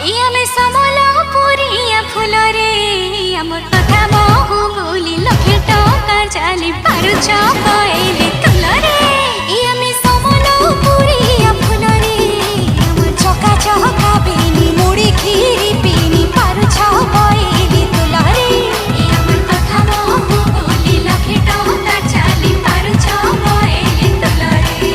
ଆମେ ସମଲପୁରିଆ ଫୁଲରେ ଆମର କଥା ବହୁ ବୋଲି ଲକ୍ଷେ ଟଙ୍କା ଚାଲି ପାରୁଛ କହିଲେ ତୁଲରେ ଆମେ ସମଲପୁରିଆ ଫୁଲରେ ଆମର ଚକା ଚକା ବେନି ମୁଡ଼ି କ୍ଷୀରି ପିନି ପାରୁଛ କହିଲେ ତୁଲରେ ଆମର କଥା ବହୁ ବୋଲି ଲକ୍ଷେ ଟଙ୍କା ଚାଲି ପାରୁଛ କହିଲେ ତୁଲରେ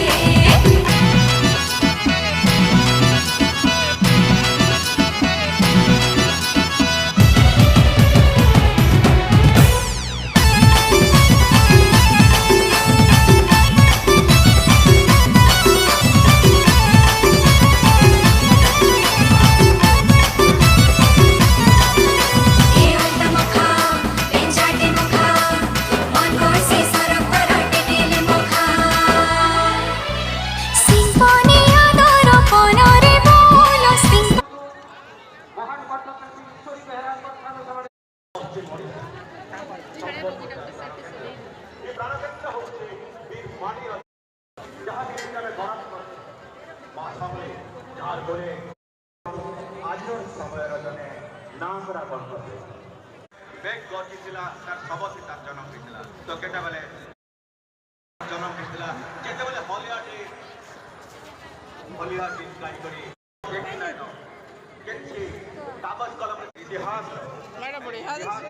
बेग गति तार सबसे तार जन्म होता तो केटा बेले जन्म होता जिते बेले हलिया गाई करी कागज कलम इतिहास